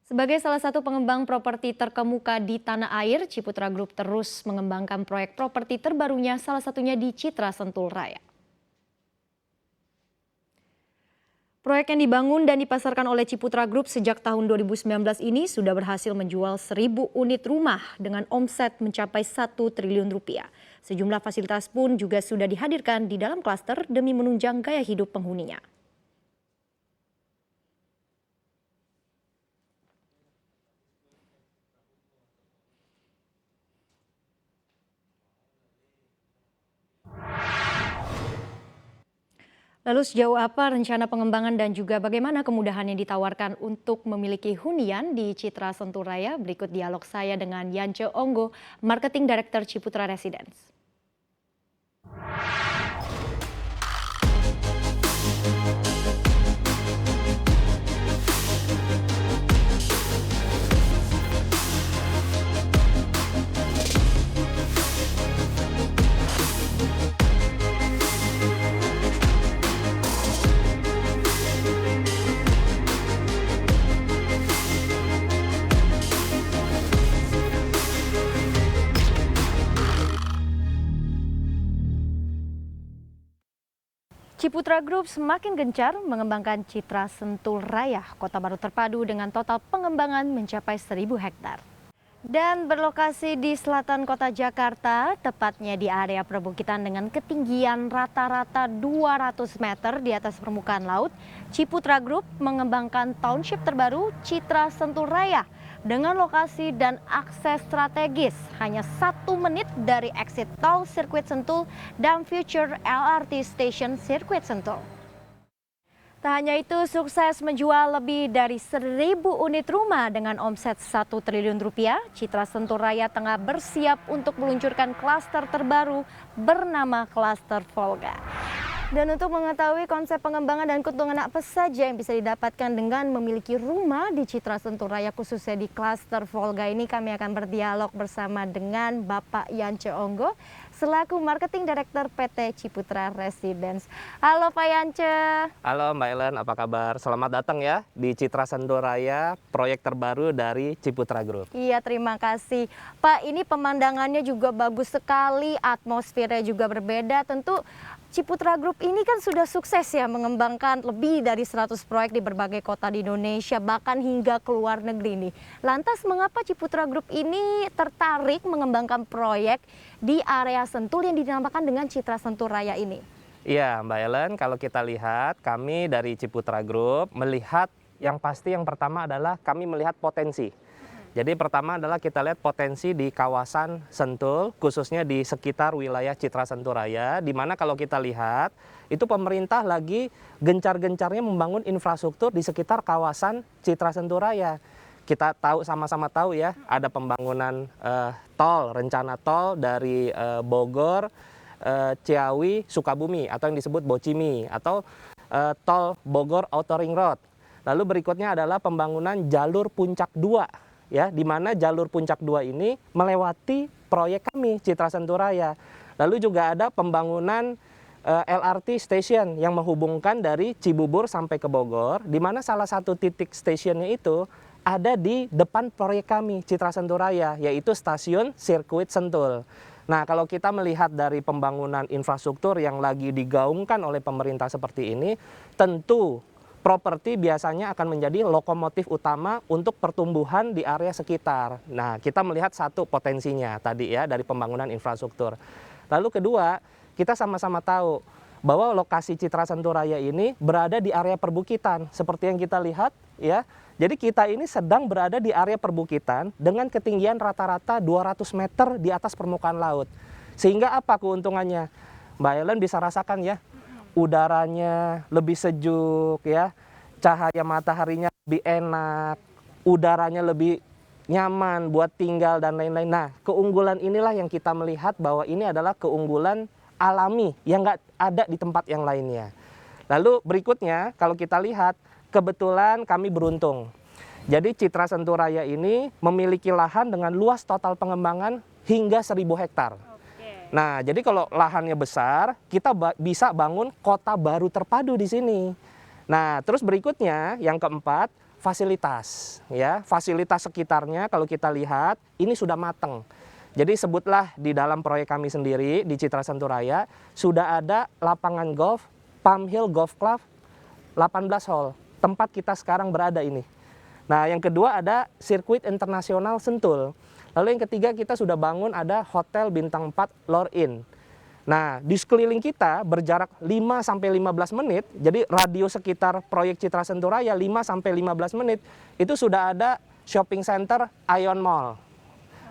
Sebagai salah satu pengembang properti terkemuka di tanah air, Ciputra Group terus mengembangkan proyek properti terbarunya, salah satunya di Citra Sentul Raya. Proyek yang dibangun dan dipasarkan oleh Ciputra Group sejak tahun 2019 ini sudah berhasil menjual 1.000 unit rumah dengan omset mencapai 1 triliun rupiah. Sejumlah fasilitas pun juga sudah dihadirkan di dalam klaster demi menunjang gaya hidup penghuninya. Lalu sejauh apa rencana pengembangan dan juga bagaimana kemudahan yang ditawarkan untuk memiliki hunian di Citra Sentul Raya? Berikut dialog saya dengan Yance Onggo, Marketing Director Ciputra Residence. Ciputra Group semakin gencar mengembangkan Citra Sentul Raya, kota baru terpadu dengan total pengembangan mencapai 1.000 hektar. Dan berlokasi di selatan kota Jakarta, tepatnya di area perbukitan dengan ketinggian rata-rata 200 meter di atas permukaan laut, Ciputra Group mengembangkan township terbaru Citra Sentul Raya dengan lokasi dan akses strategis hanya 1 menit dari exit tol sirkuit Sentul dan future LRT station sirkuit Sentul. Tak hanya itu, sukses menjual lebih dari 1.000 unit rumah dengan omset 1 triliun rupiah, Citra Sentul Raya tengah bersiap untuk meluncurkan klaster terbaru bernama Klaster Volga. Dan untuk mengetahui konsep pengembangan dan keuntungan apa saja yang bisa didapatkan dengan memiliki rumah di Citra Sentul Raya khususnya di Klaster Volga ini, kami akan berdialog bersama dengan Bapak Yance Onggo selaku Marketing Director PT Ciputra Residence. Halo Pak Yance. Halo Mbak Ellen, apa kabar? Selamat datang ya di Citra Sentul Raya, proyek terbaru dari Ciputra Group. Iya, terima kasih. Pak, ini pemandangannya juga bagus sekali, atmosfernya juga berbeda. Tentu Ciputra Group ini kan sudah sukses ya mengembangkan lebih dari 100 proyek di berbagai kota di Indonesia, bahkan hingga ke luar negeri nih. Lantas mengapa Ciputra Group ini tertarik mengembangkan proyek di area Sentul yang dinamakan dengan Citra Sentul Raya ini? Iya Mbak Ellen, kalau kita lihat kami dari Ciputra Group melihat yang pasti yang pertama adalah kami melihat potensi. Jadi pertama adalah kita lihat potensi di kawasan Sentul, khususnya di sekitar wilayah Citra Sentul Raya, di mana kalau kita lihat itu pemerintah lagi gencar-gencarnya membangun infrastruktur di sekitar kawasan Citra Sentul Raya. Kita tahu sama-sama tahu ya, ada pembangunan tol, rencana tol dari Bogor, Ciawi, Sukabumi atau yang disebut Bocimi atau tol Bogor Outer Ring Road. Lalu berikutnya adalah pembangunan jalur Puncak 2 ya, di mana jalur Puncak 2 ini melewati proyek kami Citra Sentul Raya. Lalu juga ada pembangunan LRT station yang menghubungkan dari Cibubur sampai ke Bogor, di mana salah satu titik stationnya itu ada di depan proyek kami Citra Sentul Raya, yaitu stasiun sirkuit Sentul. Nah, kalau kita melihat dari pembangunan infrastruktur yang lagi digaungkan oleh pemerintah seperti ini, tentu properti biasanya akan menjadi lokomotif utama untuk pertumbuhan di area sekitar. Nah, kita melihat satu potensinya tadi ya dari pembangunan infrastruktur. Lalu kedua, kita sama-sama tahu bahwa lokasi Citra Sentul Raya ini berada di area perbukitan seperti yang kita lihat ya. Jadi kita ini sedang berada di area perbukitan dengan ketinggian rata-rata 200 meter di atas permukaan laut. Sehingga apa keuntungannya? Mbak Ellen bisa rasakan ya, udaranya lebih sejuk ya, cahaya mataharinya lebih enak, udaranya lebih nyaman buat tinggal dan lain-lain. Nah, keunggulan inilah yang kita melihat bahwa ini adalah keunggulan alami yang nggak ada di tempat yang lainnya. Lalu berikutnya kalau kita lihat, kebetulan kami beruntung. Jadi Citra Sentul Raya ini memiliki lahan dengan luas total pengembangan hingga 1.000 hektar. Nah, jadi kalau lahannya besar, kita bisa bangun kota baru terpadu di sini. Nah, terus berikutnya yang keempat, fasilitas, ya. Fasilitas sekitarnya kalau kita lihat ini sudah mateng. Jadi sebutlah di dalam proyek kami sendiri di Citra Sentul Raya sudah ada lapangan golf, Palm Hill Golf Club 18 hole. Tempat kita sekarang berada ini. Nah, yang kedua ada sirkuit internasional Sentul. Lalu yang ketiga kita sudah bangun ada Hotel Bintang 4 Lor-In. Nah, di sekeliling kita berjarak 5 sampai 15 menit, jadi radius sekitar proyek Citra Sentul Raya 5 sampai 15 menit, itu sudah ada shopping center Ion Mall.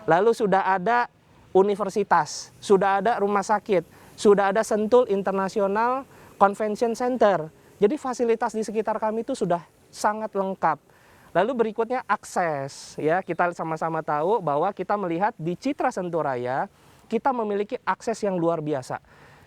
Lalu sudah ada universitas, sudah ada rumah sakit, sudah ada Sentul International Convention Center. Jadi fasilitas di sekitar kami itu sudah sangat lengkap. Lalu berikutnya akses, ya kita sama-sama tahu bahwa kita melihat di Citra Sentul Raya kita memiliki akses yang luar biasa.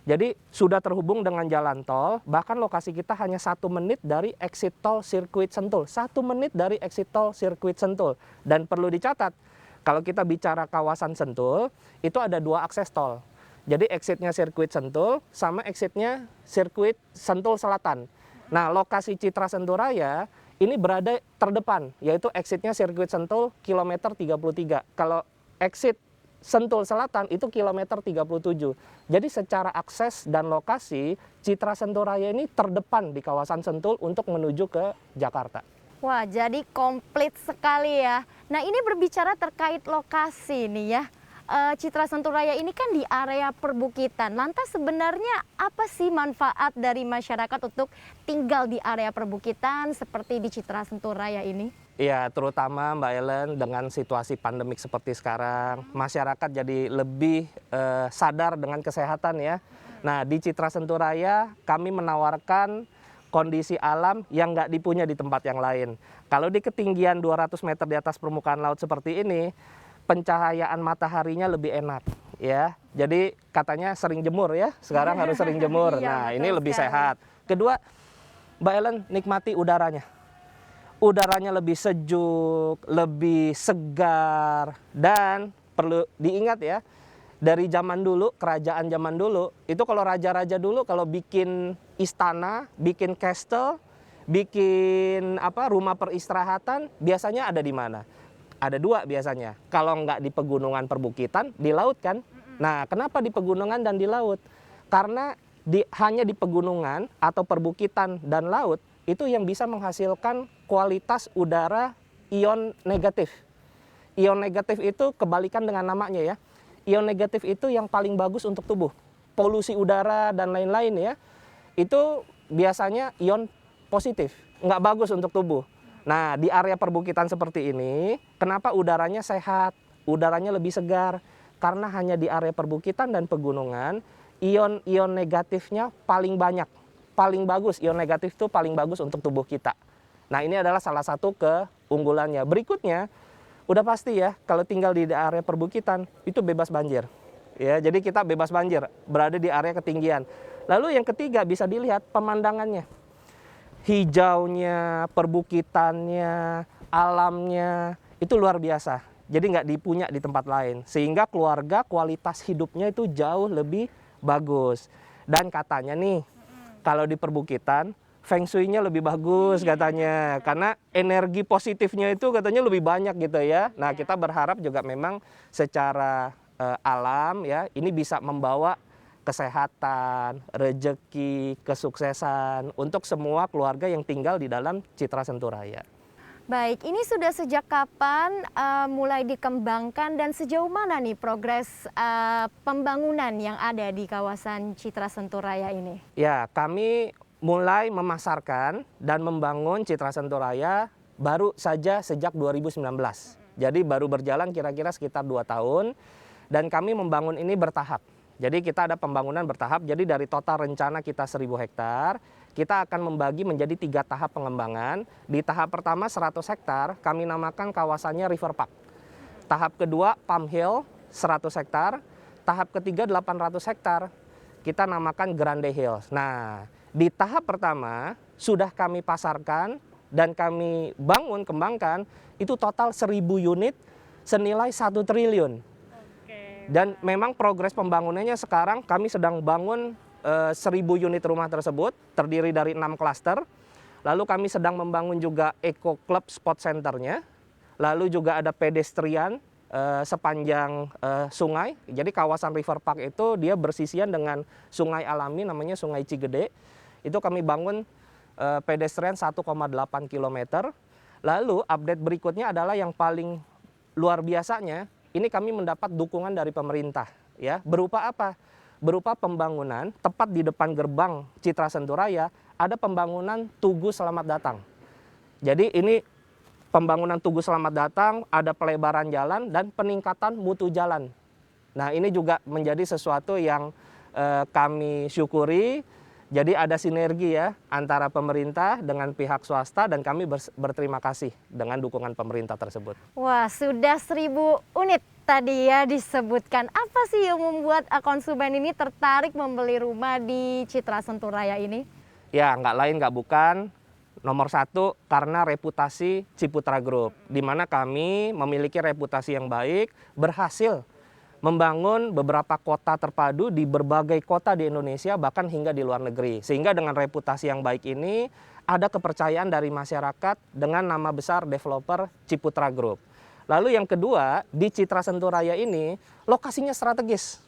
Jadi sudah terhubung dengan jalan tol, bahkan lokasi kita hanya 1 menit dari exit tol sirkuit Sentul. 1 menit dari exit tol sirkuit Sentul. Dan perlu dicatat, kalau kita bicara kawasan Sentul, itu ada 2 akses tol. Jadi exitnya sirkuit Sentul sama exitnya sirkuit Sentul Selatan. Nah, lokasi Citra Sentul Raya ini berada terdepan, yaitu exitnya sirkuit Sentul kilometer 33. Kalau exit Sentul Selatan itu kilometer 37. Jadi secara akses dan lokasi, Citra Sentul Raya ini terdepan di kawasan Sentul untuk menuju ke Jakarta. Wah, jadi komplit sekali ya. Nah, ini berbicara terkait lokasi nih ya. Citra Sentul Raya ini kan di area perbukitan. Lantas sebenarnya apa sih manfaat dari masyarakat untuk tinggal di area perbukitan seperti di Citra Sentul Raya ini? Iya, terutama Mbak Ellen dengan situasi pandemik seperti sekarang, masyarakat jadi lebih sadar dengan kesehatan ya. Nah, di Citra Sentul Raya kami menawarkan kondisi alam yang nggak dipunya di tempat yang lain. Kalau di ketinggian 200 meter di atas permukaan laut seperti ini, pencahayaan mataharinya lebih enak ya. Jadi katanya sering jemur ya, sekarang harus sering jemur. Nah, ini lebih sehat. Kedua, Mbak Ellen nikmati udaranya. Udaranya lebih sejuk, lebih segar, dan perlu diingat ya, dari zaman dulu, kerajaan zaman dulu, itu kalau raja-raja dulu kalau bikin istana, bikin castle, bikin rumah peristirahatan, biasanya ada di mana? Ada 2 biasanya. Kalau nggak di pegunungan perbukitan, di laut kan? Nah, kenapa di pegunungan dan di laut? Karena hanya di pegunungan atau perbukitan dan laut, itu yang bisa menghasilkan kualitas udara ion negatif. Ion negatif itu kebalikan dengan namanya ya. Ion negatif itu yang paling bagus untuk tubuh. Polusi udara dan lain-lain ya, itu biasanya ion positif, nggak bagus untuk tubuh. Nah, di area perbukitan seperti ini, kenapa udaranya sehat, udaranya lebih segar? Karena hanya di area perbukitan dan pegunungan, ion-ion negatifnya paling banyak. Paling bagus, ion negatif itu paling bagus untuk tubuh kita. Nah, ini adalah salah satu keunggulannya. Berikutnya, udah pasti ya, kalau tinggal di area perbukitan, itu bebas banjir. Ya, jadi kita bebas banjir, berada di area ketinggian. Lalu yang ketiga, bisa dilihat pemandangannya. Hijaunya, perbukitannya, alamnya, itu luar biasa. Jadi nggak dipunya di tempat lain. Sehingga keluarga kualitas hidupnya itu jauh lebih bagus. Dan katanya nih, kalau di perbukitan, feng shui-nya lebih bagus katanya. Karena energi positifnya itu katanya lebih banyak gitu ya. Nah, kita berharap juga memang secara alam ya, ini bisa membawa kesehatan, rejeki, kesuksesan untuk semua keluarga yang tinggal di dalam Citra Sentul Raya. Baik, ini sudah sejak kapan mulai dikembangkan dan sejauh mana nih progres pembangunan yang ada di kawasan Citra Sentul Raya ini? Ya, kami mulai memasarkan dan membangun Citra Sentul Raya baru saja sejak 2019. Jadi baru berjalan kira-kira sekitar 2 tahun dan kami membangun ini bertahap. Jadi kita ada pembangunan bertahap, jadi dari total rencana kita 1000 hektar, kita akan membagi menjadi 3 tahap pengembangan. Di tahap pertama 100 hektar, kami namakan kawasannya River Park. Tahap kedua Palm Hill 100 hektar, tahap ketiga 800 hektar, kita namakan Grande Hills. Nah, di tahap pertama sudah kami pasarkan dan kami kembangkan, itu total 1000 unit senilai 1 triliun. Dan memang progres pembangunannya sekarang kami sedang bangun 1000 unit rumah tersebut, terdiri dari 6 klaster. Lalu kami sedang membangun juga Eco Club Spot Centernya. Lalu juga ada pedestrian sepanjang sungai. Jadi kawasan River Park itu dia bersisian dengan sungai alami namanya Sungai Cigede. Itu kami bangun pedestrian 1,8 km. Lalu update berikutnya adalah yang paling luar biasanya, ini kami mendapat dukungan dari pemerintah, ya. Berupa apa? Berupa pembangunan tepat di depan gerbang Citra Sentul-Raya ada pembangunan Tugu Selamat Datang. Jadi ini pembangunan Tugu Selamat Datang, ada pelebaran jalan dan peningkatan mutu jalan. Nah, ini juga menjadi sesuatu yang kami syukuri. Jadi ada sinergi ya antara pemerintah dengan pihak swasta dan kami berterima kasih dengan dukungan pemerintah tersebut. Wah, sudah 1.000 unit tadi ya disebutkan. Apa sih yang membuat konsumen ini tertarik membeli rumah di Citra Sentul-Raya ini? Ya, nggak lain nggak bukan. Nomor satu karena reputasi Ciputra Group, di mana kami memiliki reputasi yang baik, berhasil membangun beberapa kota terpadu di berbagai kota di Indonesia, bahkan hingga di luar negeri. Sehingga dengan reputasi yang baik ini, ada kepercayaan dari masyarakat dengan nama besar developer Ciputra Group. Lalu yang kedua, di Citra Sentul-Raya ini, lokasinya strategis.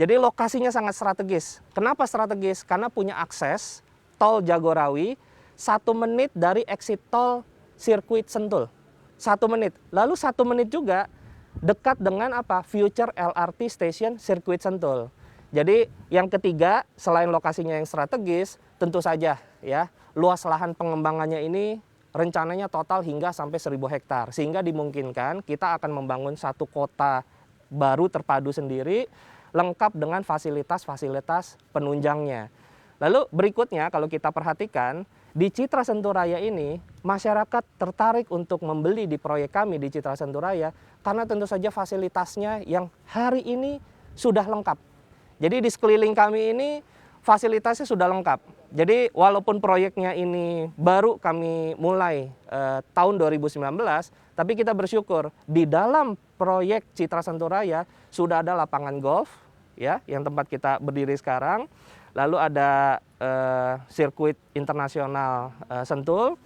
Jadi lokasinya sangat strategis. Kenapa strategis? Karena punya akses tol Jagorawi, 1 menit dari exit tol sirkuit Sentul. 1 menit. Lalu 1 menit juga dekat dengan apa? Future LRT Station Sirkuit Sentul. Jadi yang ketiga, selain lokasinya yang strategis, tentu saja ya, luas lahan pengembangannya ini rencananya total hingga sampai 1.000 hektar. Sehingga dimungkinkan kita akan membangun satu kota baru terpadu sendiri, lengkap dengan fasilitas-fasilitas penunjangnya. Lalu berikutnya kalau kita perhatikan, di Citra Sentul-Raya ini, masyarakat tertarik untuk membeli di proyek kami di Citra Sentul-Raya karena tentu saja fasilitasnya yang hari ini sudah lengkap. Jadi di sekeliling kami ini fasilitasnya sudah lengkap. Jadi walaupun proyeknya ini baru kami mulai tahun 2019, tapi kita bersyukur di dalam proyek Citra Sentul-Raya sudah ada lapangan golf, ya, yang tempat kita berdiri sekarang. Lalu ada sirkuit internasional Sentul.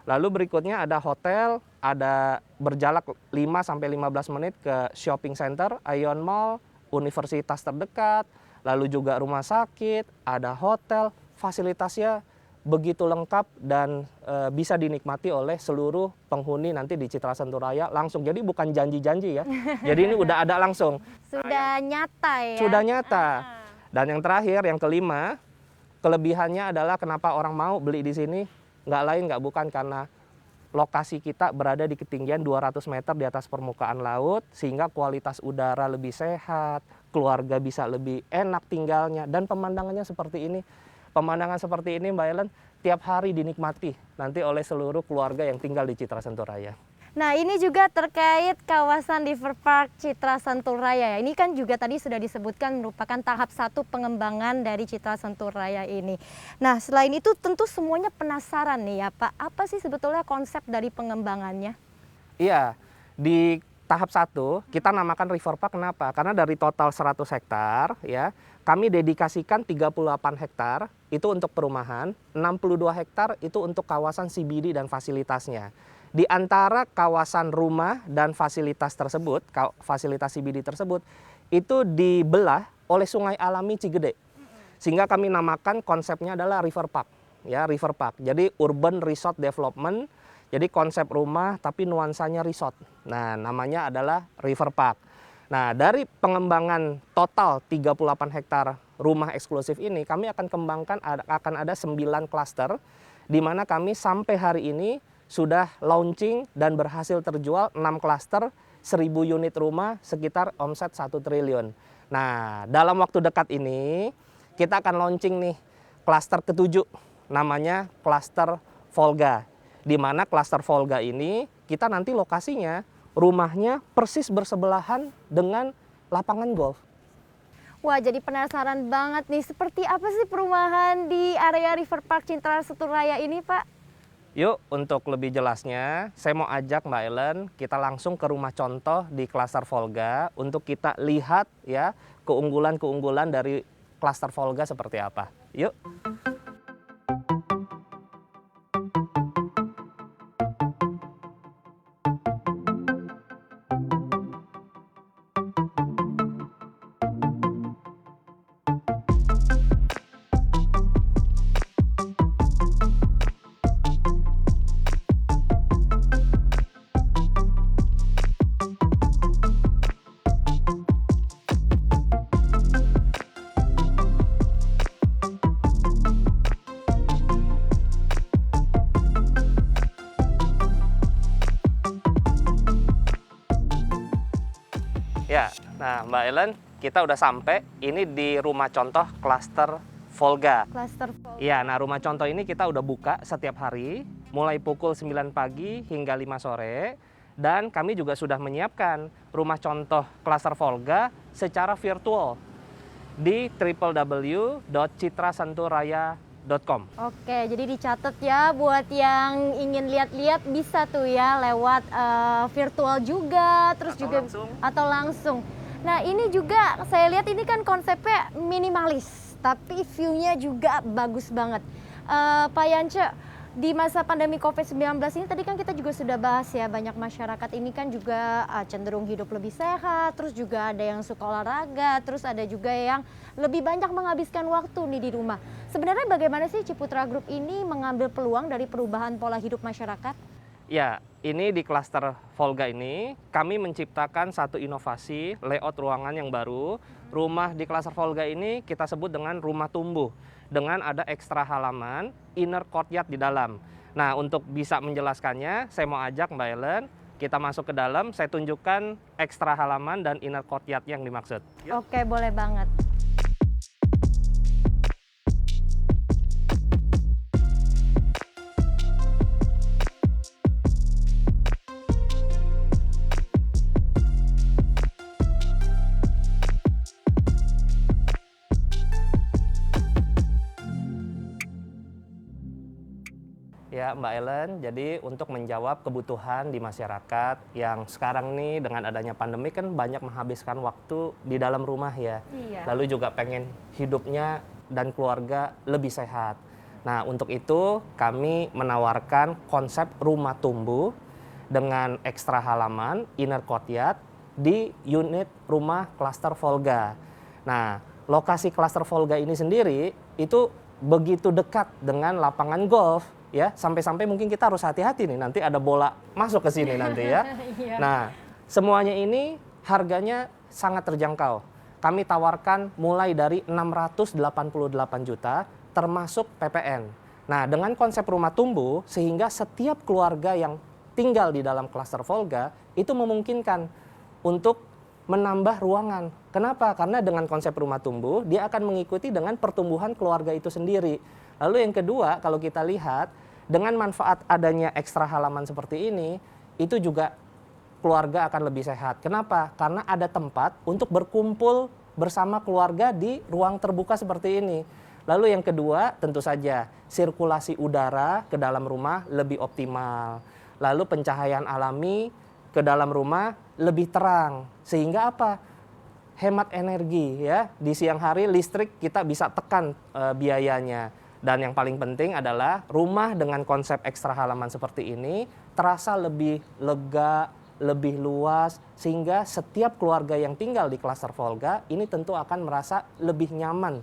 Lalu berikutnya ada hotel, ada berjarak 5-15 menit ke shopping center, Ion Mall, universitas terdekat, lalu juga rumah sakit, ada hotel, fasilitasnya begitu lengkap dan bisa dinikmati oleh seluruh penghuni nanti di Citra Sentul-Raya langsung. Jadi bukan janji-janji ya. Jadi ini udah ada langsung. Sudah nyata ya? Sudah nyata. Dan yang terakhir, yang kelima, kelebihannya adalah kenapa orang mau beli di sini, nggak lain nggak bukan karena lokasi kita berada di ketinggian 200 meter di atas permukaan laut, sehingga kualitas udara lebih sehat, keluarga bisa lebih enak tinggalnya, dan pemandangannya seperti ini. Pemandangan seperti ini Mbak Ellen tiap hari dinikmati nanti oleh seluruh keluarga yang tinggal di Citra Sentul-Raya. Nah, ini juga terkait kawasan River Park Citra Sentul-Raya. Ini kan juga tadi sudah disebutkan merupakan tahap 1 pengembangan dari Citra Sentul-Raya ini. Nah, selain itu tentu semuanya penasaran nih ya Pak, apa sih sebetulnya konsep dari pengembangannya? Iya, di tahap 1 kita namakan River Park kenapa? Karena dari total 100 hektar ya, kami dedikasikan 38 hektar itu untuk perumahan, 62 hektar itu untuk kawasan CBD dan fasilitasnya. Di antara kawasan rumah dan fasilitas tersebut, fasilitas CBD tersebut, itu dibelah oleh sungai alami Cigede. Sehingga kami namakan konsepnya adalah River Park. Ya, River Park. Jadi urban resort development, jadi konsep rumah tapi nuansanya resort. Nah, namanya adalah River Park. Nah, dari pengembangan total 38 hektar rumah eksklusif ini, kami akan kembangkan, akan ada 9 klaster, di mana kami sampai hari ini sudah launching dan berhasil terjual 6 klaster, 1.000 unit rumah, sekitar omset 1 triliun. Nah, dalam waktu dekat ini kita akan launching nih klaster ke-7, namanya klaster Volga. Di mana klaster Volga ini kita nanti lokasinya rumahnya persis bersebelahan dengan lapangan golf. Wah, jadi penasaran banget nih, seperti apa sih perumahan di area River Park Citra Sentul-Raya ini, Pak? Yuk, untuk lebih jelasnya, saya mau ajak Mbak Ellen, kita langsung ke rumah contoh di klaster Volga untuk kita lihat ya keunggulan-keunggulan dari klaster Volga seperti apa. Yuk. Ya, nah Mbak Ellen, kita udah sampai. Ini di rumah contoh klaster Volga. Cluster Volga. Iya, nah rumah contoh ini kita udah buka setiap hari, mulai pukul 9 pagi hingga 5 sore. Dan kami juga sudah menyiapkan rumah contoh klaster Volga secara virtual di www.citrasenturraya.com. Oke, jadi dicatat ya buat yang ingin lihat-lihat bisa tuh ya lewat virtual juga, terus juga atau langsung. Nah ini juga saya lihat ini kan konsepnya minimalis, tapi view-nya juga bagus banget. Pak Yance, di masa pandemi COVID-19 ini tadi kan kita juga sudah bahas ya, banyak masyarakat ini kan juga cenderung hidup lebih sehat, terus juga ada yang suka olahraga, terus ada juga yang lebih banyak menghabiskan waktu nih di rumah. Sebenarnya bagaimana sih Ciputra Group ini mengambil peluang dari perubahan pola hidup masyarakat? Ya, ini di klaster Volga ini kami menciptakan satu inovasi layout ruangan yang baru. Rumah di klaster Volga ini kita sebut dengan rumah tumbuh dengan ada ekstra halaman, inner courtyard di dalam. Nah, untuk bisa menjelaskannya, saya mau ajak Mbak Ellen, kita masuk ke dalam, saya tunjukkan ekstra halaman dan inner courtyard yang dimaksud. Oke, boleh banget. Ya Mbak Ellen, jadi untuk menjawab kebutuhan di masyarakat yang sekarang nih dengan adanya pandemi kan banyak menghabiskan waktu di dalam rumah ya. Iya. Lalu juga pengen hidupnya dan keluarga lebih sehat. Nah untuk itu kami menawarkan konsep rumah tumbuh dengan ekstra halaman, inner courtyard di unit rumah klaster Volga. Nah lokasi klaster Volga ini sendiri itu begitu dekat dengan lapangan golf. Ya, sampai-sampai mungkin kita harus hati-hati nih, nanti ada bola masuk ke sini nanti ya. Iya. Nah, semuanya ini harganya sangat terjangkau. Kami tawarkan mulai dari 688 juta termasuk PPN. Nah, dengan konsep rumah tumbuh sehingga setiap keluarga yang tinggal di dalam klaster Volga itu memungkinkan untuk menambah ruangan. Kenapa? Karena dengan konsep rumah tumbuh dia akan mengikuti dengan pertumbuhan keluarga itu sendiri. Lalu yang kedua, kalau kita lihat dengan manfaat adanya ekstra halaman seperti ini, itu juga keluarga akan lebih sehat. Kenapa? Karena ada tempat untuk berkumpul bersama keluarga di ruang terbuka seperti ini. Lalu yang kedua, tentu saja sirkulasi udara ke dalam rumah lebih optimal. Lalu pencahayaan alami ke dalam rumah lebih terang. Sehingga apa? Hemat energi ya. Di siang hari listrik kita bisa tekan biayanya. Dan yang paling penting adalah rumah dengan konsep ekstra halaman seperti ini terasa lebih lega, lebih luas, sehingga setiap keluarga yang tinggal di klaster Volga ini tentu akan merasa lebih nyaman.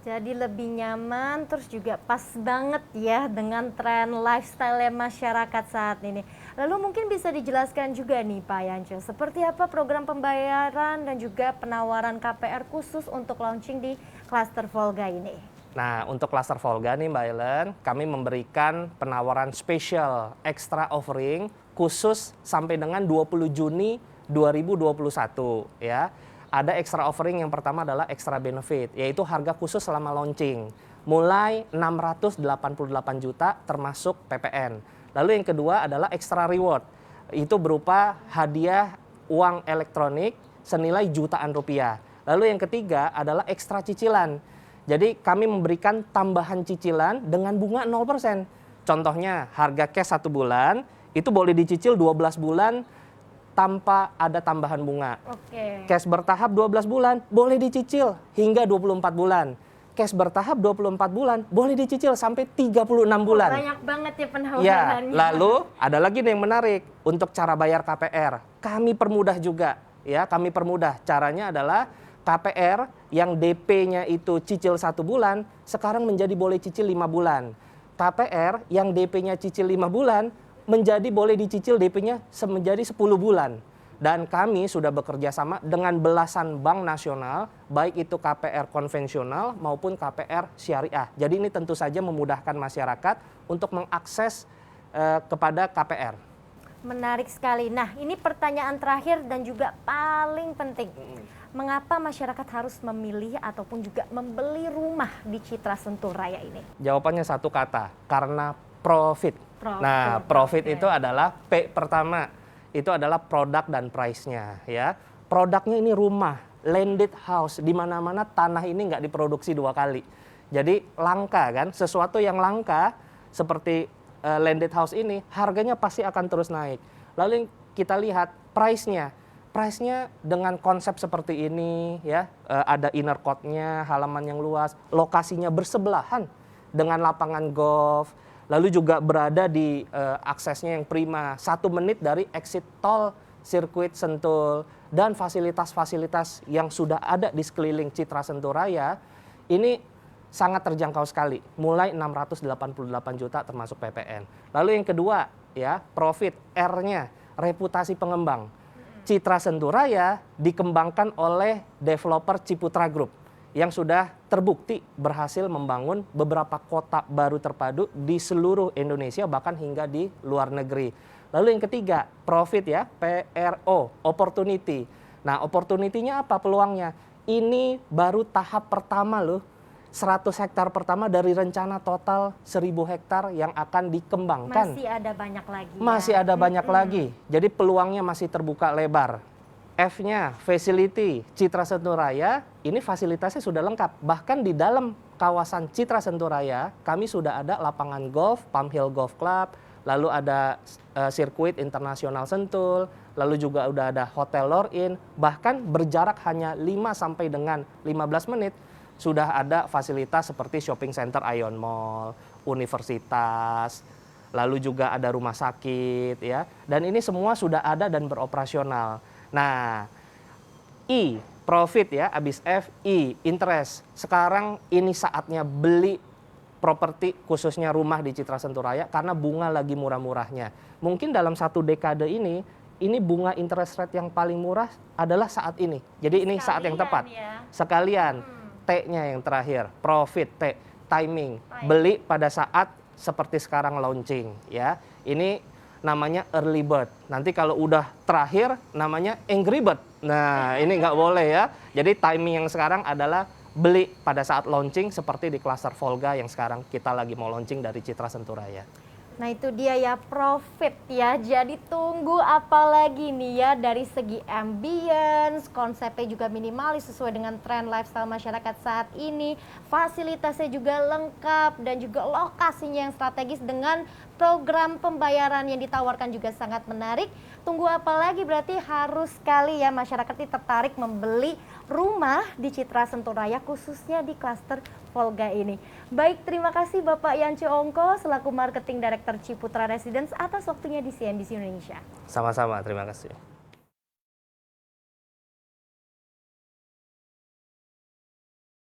Jadi lebih nyaman, terus juga pas banget ya dengan tren lifestyle masyarakat saat ini. Lalu mungkin bisa dijelaskan juga nih Pak Yance, seperti apa program pembayaran dan juga penawaran KPR khusus untuk launching di klaster Volga ini? Nah, untuk klaster Volga nih Mbak Ellen, kami memberikan penawaran spesial extra offering khusus sampai dengan 20 Juni 2021 ya. Ada extra offering yang pertama adalah extra benefit, yaitu harga khusus selama launching. Mulai 688 juta termasuk PPN. Lalu yang kedua adalah extra reward. Itu berupa hadiah uang elektronik senilai jutaan rupiah. Lalu yang ketiga adalah ekstra cicilan. Jadi kami memberikan tambahan cicilan dengan bunga 0%. Contohnya harga cash 1 bulan itu boleh dicicil 12 bulan tanpa ada tambahan bunga. Oke. Cash bertahap 12 bulan boleh dicicil hingga 24 bulan. Cash bertahap 24 bulan boleh dicicil sampai 36 bulan. Banyak banget ya Ya, penawarannya. lalu ada lagi nih yang menarik untuk cara bayar KPR. Kami permudah juga ya, kami permudah. Caranya adalah KPR yang DP-nya itu cicil 1 bulan, sekarang menjadi boleh cicil 5 bulan. KPR yang DP-nya cicil 5 bulan, menjadi boleh dicicil DP-nya menjadi 10 bulan. Dan kami sudah bekerja sama dengan belasan bank nasional, baik itu KPR konvensional maupun KPR syariah. Jadi ini tentu saja memudahkan masyarakat untuk mengakses kepada KPR. Menarik sekali. Nah, ini pertanyaan terakhir dan juga paling penting. Mengapa masyarakat harus memilih ataupun juga membeli rumah di Citra Sentul Raya ini? Jawabannya satu kata, karena profit. Nah, profit itu adalah P pertama, itu adalah produk dan price-nya ya. Produknya ini rumah, landed house, di mana-mana tanah ini nggak diproduksi 2 kali. Jadi langka kan, sesuatu yang langka seperti landed house ini harganya pasti akan terus naik. Lalu kita lihat price-nya. Price-nya dengan konsep seperti ini ya, ada inner court-nya, halaman yang luas, lokasinya bersebelahan dengan lapangan golf, lalu juga berada di aksesnya yang prima, 1 menit dari exit tol sirkuit Sentul, dan fasilitas-fasilitas yang sudah ada di sekeliling Citra Sentul Raya ini sangat terjangkau sekali, mulai 688 juta termasuk PPN. Lalu yang kedua ya, profit, R-nya, reputasi pengembang. Citra Sentul Raya dikembangkan oleh developer Ciputra Group yang sudah terbukti berhasil membangun beberapa kota baru terpadu di seluruh Indonesia, bahkan hingga di luar negeri. Lalu yang ketiga, profit ya, PRO, opportunity. Nah, opportunity-nya apa peluangnya? Ini baru tahap pertama loh. 100 hektar pertama dari rencana total 1000 hektar yang akan dikembangkan. Masih ada banyak lagi. Masih ada banyak lagi. Jadi peluangnya masih terbuka lebar. F-nya, facility, Citra Sentul Raya, ini fasilitasnya sudah lengkap. Bahkan di dalam kawasan Citra Sentul Raya, kami sudah ada lapangan golf, Palm Hill Golf Club, lalu ada sirkuit internasional Sentul, lalu juga udah ada hotel Lor-In, bahkan berjarak hanya 5 sampai dengan 15 menit, sudah ada fasilitas seperti shopping center Ion Mall, universitas, lalu juga ada rumah sakit ya. Dan ini semua sudah ada dan beroperasional. Nah, I, profit ya, habis F, I, interest. Sekarang ini saatnya beli properti khususnya rumah di Citra Sentul Raya karena bunga lagi murah-murahnya. Mungkin dalam 1 dekade ini bunga interest rate yang paling murah adalah saat ini. Jadi ini saat yang tepat. Ya. Sekalian. T-nya yang terakhir, profit, T, timing. Beli pada saat seperti sekarang launching ya. Ini namanya early bird. Nanti kalau udah terakhir namanya angry bird. Nah, ini nggak boleh ya. Jadi timing yang sekarang adalah beli pada saat launching seperti di klaster Volga yang sekarang kita lagi mau launching dari Citra Sentul Raya. Nah itu dia ya, profit ya. Jadi tunggu apa lagi nih ya, dari segi ambience, konsepnya juga minimalis sesuai dengan tren lifestyle masyarakat saat ini. Fasilitasnya juga lengkap dan juga lokasinya yang strategis dengan program pembayaran yang ditawarkan juga sangat menarik. Tunggu apa lagi, berarti harus sekali ya masyarakat ini tertarik membeli rumah di Citra Sentul Raya khususnya di klaster Volga ini. Baik, terima kasih Bapak Yance Ongko selaku Marketing Director Ciputra Residence atas waktunya di CNBC Indonesia. Sama-sama, terima kasih.